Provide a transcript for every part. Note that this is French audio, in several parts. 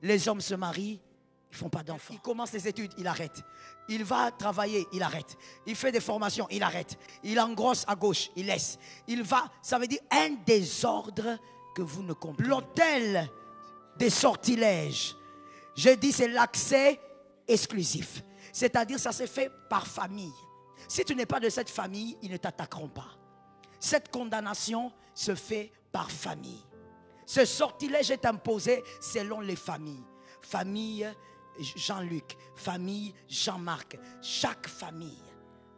Les hommes se marient, ils ne font pas d'enfants. Il commence les études, il arrête. Il va travailler, il arrête. Il fait des formations, il arrête. Il engrosse à gauche, il laisse. Il va, ça veut dire un désordre que vous ne comprenez. L'autel des sortilèges, je dis c'est l'accès exclusif. C'est-à-dire ça se fait par famille. Si tu n'es pas de cette famille, ils ne t'attaqueront pas. Cette condamnation se fait par famille. Ce sortilège est imposé selon les familles. Famille Jean-Luc, famille Jean-Marc. Chaque famille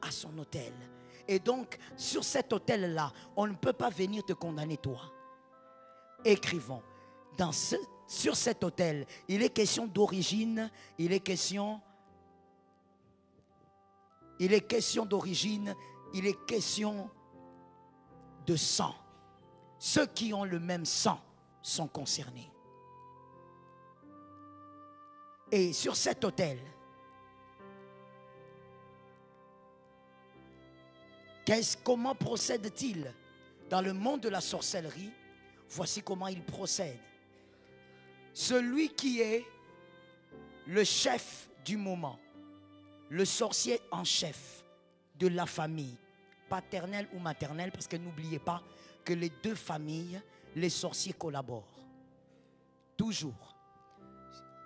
a son autel. Et donc, sur cet autel-là, on ne peut pas venir te condamner toi. Écrivons. Sur cet autel, il est question d'origine, il est question d'origine, il est question de sang. Ceux qui ont le même sang sont concernés. Et sur cet autel, comment procède-t-il dans le monde de la sorcellerie? Voici comment il procède. Celui qui est le chef du moment, le sorcier en chef de la famille, paternelle ou maternelle, parce que n'oubliez pas que les deux familles, les sorciers collaborent. Toujours.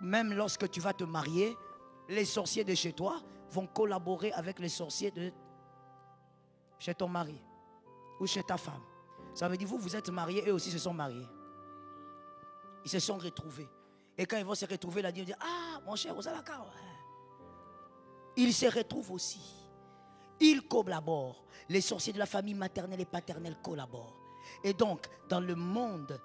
Même lorsque tu vas te marier, les sorciers de chez toi vont collaborer avec les sorciers de chez ton mari ou chez ta femme. Ça veut dire vous êtes mariés, eux aussi se sont mariés. Ils se sont retrouvés. Et quand ils vont se retrouver, là, ils vont dire, ah, mon cher, vous avez la carte. Ils se retrouvent aussi. Ils collaborent. Les sorciers de la famille maternelle et paternelle collaborent. Et donc, dans le monde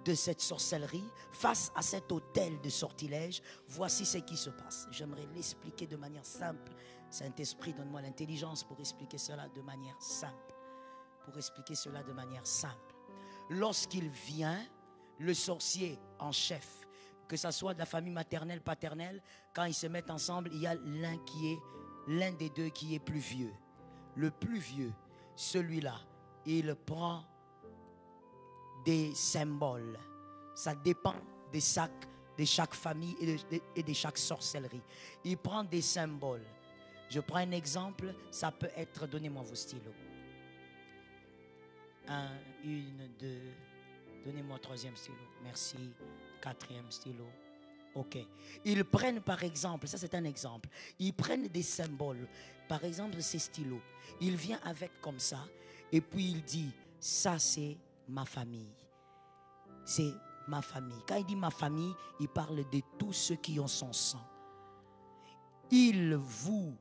de cette sorcellerie, face à cet autel de sortilège, voici ce qui se passe. J'aimerais l'expliquer de manière simple. Saint-Esprit, donne-moi l'intelligence pour expliquer cela de manière simple. Lorsqu'il vient, le sorcier en chef, que ce soit de la famille maternelle, paternelle, quand ils se mettent ensemble, il y a l'un des deux qui est plus vieux. Le plus vieux, celui-là, il prend des symboles. Ça dépend de chaque famille et de chaque sorcellerie. Il prend des symboles. Je prends un exemple, ça peut être, donnez-moi vos stylos. 1, 2, donnez-moi 3e stylo. Merci. 4e stylo. Ok. Ils prennent par exemple, ça c'est un exemple, ils prennent des symboles. Par exemple, ces stylos. Il vient avec comme ça et puis il dit, ça c'est ma famille. C'est ma famille. Quand il dit ma famille, il parle de tous ceux qui ont son sang. Il vous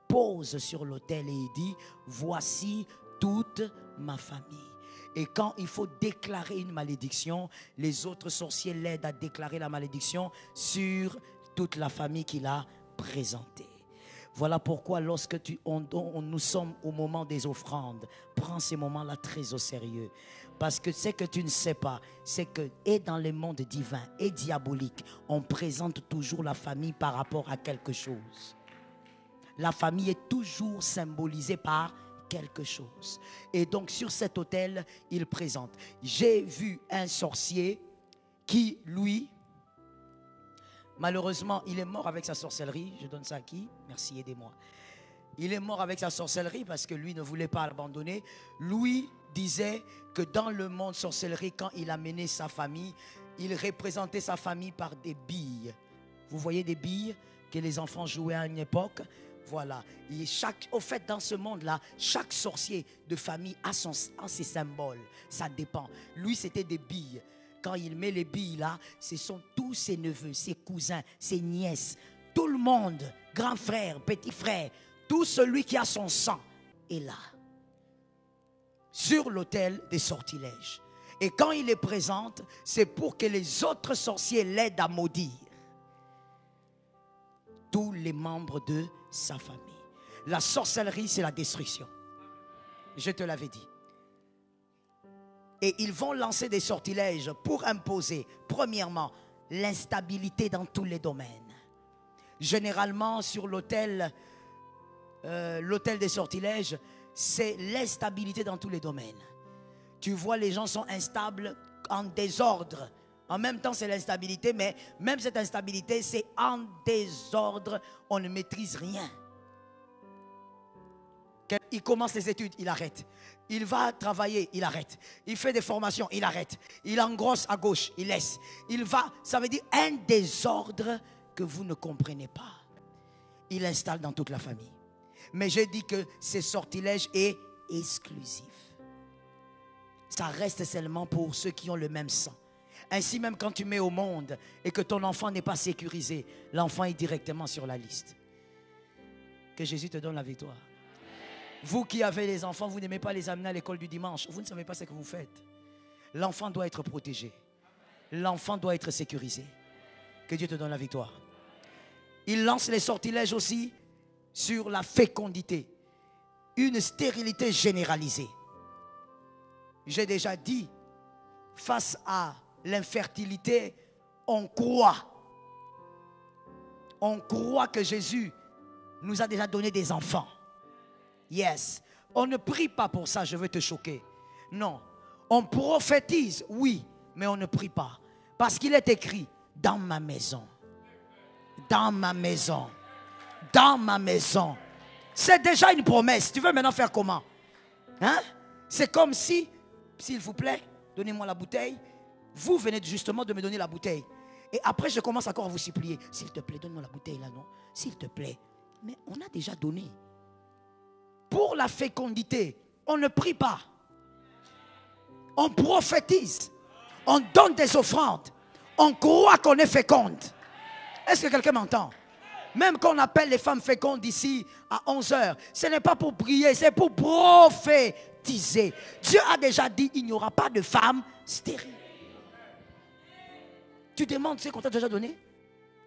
pose sur l'autel et il dit, voici toute ma famille. Et quand il faut déclarer une malédiction, les autres sorciers l'aident à déclarer la malédiction sur toute la famille qu'il a présentée. Voilà pourquoi lorsque nous sommes au moment des offrandes, prends ces moments-là très au sérieux. Parce que ce que tu ne sais pas, c'est que et dans le monde divin et diabolique, on présente toujours la famille par rapport à quelque chose. La famille est toujours symbolisée par quelque chose. Et donc sur cet autel, il présente. J'ai vu un sorcier qui, lui, malheureusement, il est mort avec sa sorcellerie. Je donne ça à qui? Merci, aidez-moi. Il est mort avec sa sorcellerie parce que lui ne voulait pas l'abandonner. Lui disait que dans le monde sorcellerie, quand il a mené sa famille, il représentait sa famille par des billes. Vous voyez des billes que les enfants jouaient à une époque? Voilà. Et au fait, dans ce monde-là, chaque sorcier de famille a ses symboles. Ça dépend. Lui, c'était des billes. Quand il met les billes là, ce sont tous ses neveux, ses cousins, ses nièces. Tout le monde, grand frère, petit frère, tout celui qui a son sang est là. Sur l'autel des sortilèges. Et quand il les présente, c'est pour que les autres sorciers l'aident à maudire tous les membres de sa famille. La sorcellerie, c'est la destruction. Je te l'avais dit. Et ils vont lancer des sortilèges pour imposer, premièrement, l'instabilité dans tous les domaines. Généralement, sur l'autel des sortilèges, c'est l'instabilité dans tous les domaines. Tu vois, les gens sont instables, en désordre En même temps, c'est l'instabilité, mais même cette instabilité, c'est en désordre. On ne maîtrise rien. Il commence les études, il arrête. Il va travailler, il arrête. Il fait des formations, il arrête. Il engrosse à gauche, il laisse. Il va, ça veut dire un désordre que vous ne comprenez pas. Il installe dans toute la famille. Mais j'ai dit que ce sortilège est exclusif. Ça reste seulement pour ceux qui ont le même sang. Ainsi même quand tu mets au monde et que ton enfant n'est pas sécurisé, l'enfant est directement sur la liste. Que Jésus te donne la victoire. Vous qui avez les enfants, vous n'aimez pas les amener à l'école du dimanche. Vous ne savez pas ce que vous faites. L'enfant doit être protégé. L'enfant doit être sécurisé. Que Dieu te donne la victoire. Il lance les sortilèges aussi sur la fécondité. Une stérilité généralisée. J'ai déjà dit, face à l'infertilité, on croit. On croit que Jésus nous a déjà donné des enfants. Yes. On ne prie pas pour ça, je veux te choquer. Non. On prophétise, oui, mais on ne prie pas. Parce qu'il est écrit, dans ma maison. Dans ma maison. Dans ma maison. C'est déjà une promesse. Tu veux maintenant faire comment? Hein? C'est comme si, s'il vous plaît, donnez-moi la bouteille. Vous venez justement de me donner la bouteille. Et après, je commence encore à vous supplier. S'il te plaît, donne-moi la bouteille là, non? S'il te plaît. Mais on a déjà donné. Pour la fécondité, on ne prie pas. On prophétise. On donne des offrandes. On croit qu'on est féconde. Est-ce que quelqu'un m'entend? Même qu'on appelle les femmes fécondes ici à 11h, ce n'est pas pour prier, c'est pour prophétiser. Dieu a déjà dit, il n'y aura pas de femmes stériles. Tu demandes ce qu'on t'a déjà donné?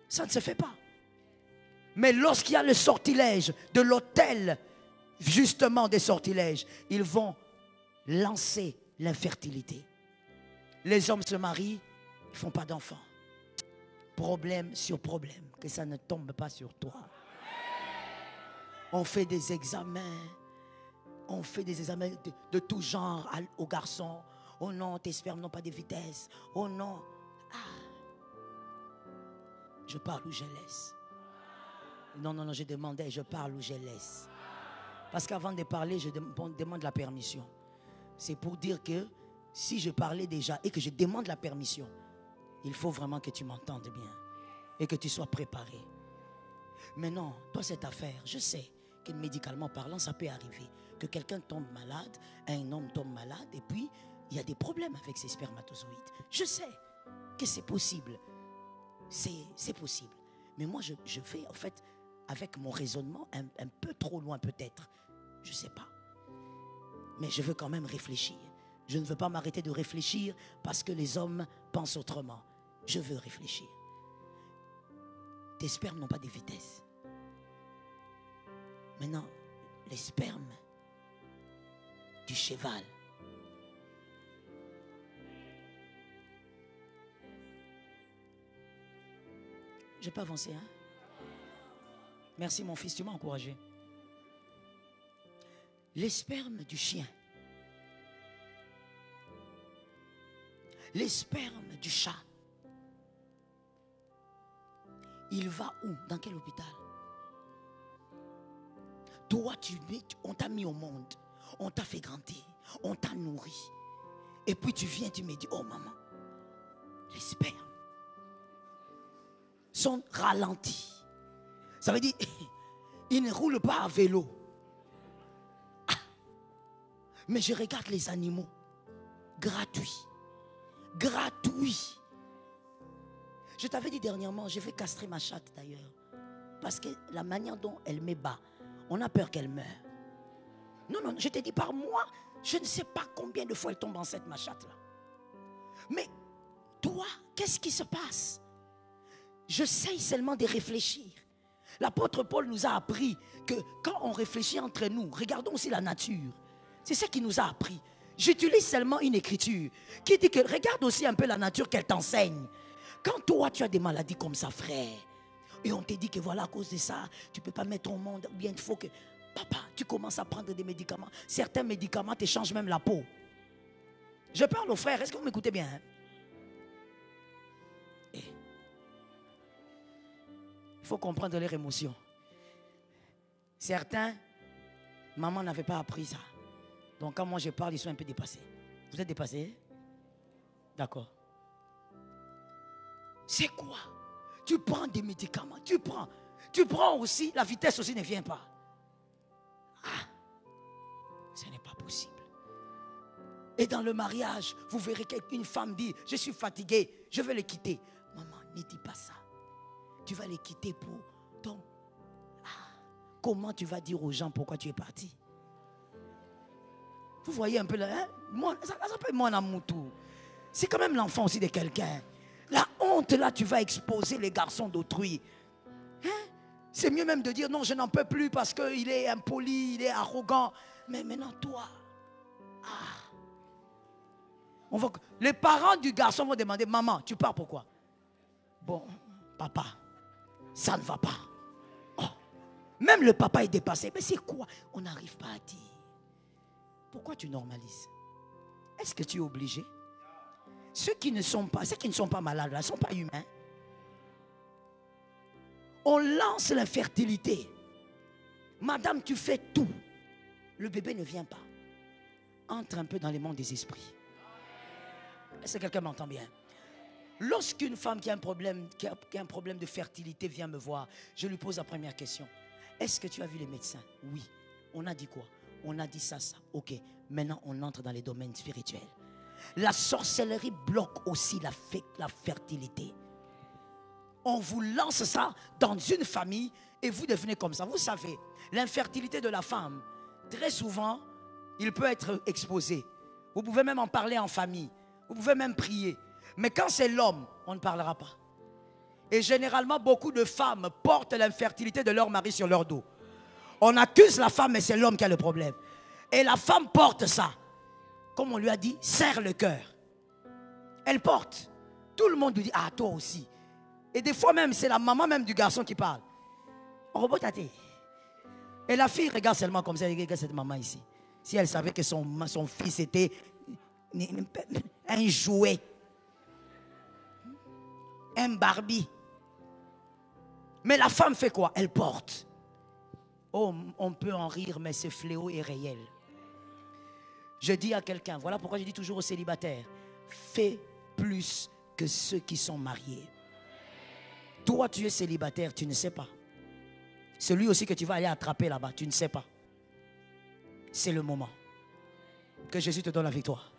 Ça ne se fait pas. Mais lorsqu'il y a le sortilège de l'autel, justement des sortilèges, ils vont lancer l'infertilité. Les hommes se marient, ils ne font pas d'enfants. Problème sur problème, que ça ne tombe pas sur toi. On fait des examens. On fait des examens de tout genre aux garçons. Oh non, tes spermes n'ont pas de vitesse. Oh non. Ah. Je parle ou je laisse. Non, je demandais, je parle ou je laisse. Parce qu'avant de parler, je demande la permission. C'est pour dire que si je parlais déjà et que je demande la permission, il faut vraiment que tu m'entendes bien et que tu sois préparé. Mais non, toi cette affaire, je sais que médicalement parlant, ça peut arriver. Que quelqu'un tombe malade, un homme tombe malade et puis il y a des problèmes avec ses spermatozoïdes. Je sais que c'est possible. C'est possible. Mais moi, je vais en fait avec mon raisonnement un peu trop loin peut-être. Je ne sais pas. Mais je veux quand même réfléchir. Je ne veux pas m'arrêter de réfléchir parce que les hommes pensent autrement. Je veux réfléchir. Tes spermes n'ont pas de vitesse. Maintenant, les spermes du cheval. Je peux avancer, hein? Merci mon fils, tu m'as encouragé. Les spermes du chien. Les spermes du chat. Il va où? Dans quel hôpital? Toi, on t'a mis au monde. On t'a fait grandir. On t'a nourri. Et puis tu viens, tu me dis, oh maman, les spermes sont ralentis. Ça veut dire, ils ne roulent pas à vélo. Ah. Mais je regarde les animaux. Gratuits. Gratuits. Je t'avais dit dernièrement, je vais castrer ma chatte d'ailleurs. Parce que la manière dont elle me bat, on a peur qu'elle meure. Non, je t'ai dit par moi, je ne sais pas combien de fois elle tombe enceinte, ma chatte là. Mais toi, qu'est-ce qui se passe? J'essaye seulement de réfléchir. L'apôtre Paul nous a appris que quand on réfléchit entre nous, regardons aussi la nature. C'est ce qu'il nous a appris. J'utilise seulement une écriture qui dit que regarde aussi un peu la nature qu'elle t'enseigne. Quand toi tu as des maladies comme ça, frère, et on te dit que voilà, à cause de ça, tu ne peux pas mettre au monde, ou bien il faut que, papa, tu commences à prendre des médicaments. Certains médicaments te changent même la peau. Je parle aux frères, est-ce que vous m'écoutez bien? Il faut comprendre leurs émotions. Certains, maman n'avait pas appris ça. Donc quand moi je parle, ils sont un peu dépassés. Vous êtes dépassés? D'accord. C'est quoi? Tu prends des médicaments, tu prends aussi, la vitesse aussi ne vient pas. Ah, ce n'est pas possible. Et dans le mariage, vous verrez qu'une femme dit, je suis fatiguée, je vais le quitter. Maman, ne dis pas ça. Tu vas les quitter pour ton... Ah, comment tu vas dire aux gens pourquoi tu es parti? Vous voyez un peu là, hein? Moi, ça s'appelle mon amour tout. C'est quand même l'enfant aussi de quelqu'un. La honte là, tu vas exposer les garçons d'autrui. Hein? C'est mieux même de dire non, je n'en peux plus parce qu'il est impoli, il est arrogant. Mais maintenant toi, les parents du garçon vont demander, maman, tu pars pourquoi? Bon, papa, ça ne va pas. Oh. Même le papa est dépassé. Mais c'est quoi? On n'arrive pas à dire. Pourquoi tu normalises? Est-ce que tu es obligé? Ceux qui ne sont pas malades, là, ne sont pas humains. On lance l'infertilité. Madame, tu fais tout. Le bébé ne vient pas. Entre un peu dans les mondes des esprits. Est-ce que quelqu'un m'entend bien? Lorsqu'une femme qui a un problème de fertilité vient me voir, je lui pose la première question. Est-ce que tu as vu les médecins? Oui. On a dit quoi? On a dit ça. Ok. Maintenant, on entre dans les domaines spirituels. La sorcellerie bloque aussi la fertilité. On vous lance ça dans une famille et vous devenez comme ça. Vous savez, l'infertilité de la femme, très souvent, il peut être exposé. Vous pouvez même en parler en famille. Vous pouvez même prier. Mais quand c'est l'homme, on ne parlera pas. Et généralement, beaucoup de femmes portent l'infertilité de leur mari sur leur dos. On accuse la femme, mais c'est l'homme qui a le problème. Et la femme porte ça. Comme on lui a dit, serre le cœur. Elle porte. Tout le monde lui dit, ah, toi aussi. Et des fois même, c'est la maman même du garçon qui parle. On revoit ta tête. Et la fille regarde seulement comme ça, elle regarde cette maman ici. Si elle savait que son fils était un jouet, un Barbie. Mais la femme fait quoi? Elle porte. Oh, on peut en rire, mais ce fléau est réel. Je dis à quelqu'un, voilà pourquoi je dis toujours aux célibataires, fais plus que ceux qui sont mariés. Toi, tu es célibataire, tu ne sais pas. Celui aussi que tu vas aller attraper là-bas, tu ne sais pas. C'est le moment. Que Jésus te donne la victoire.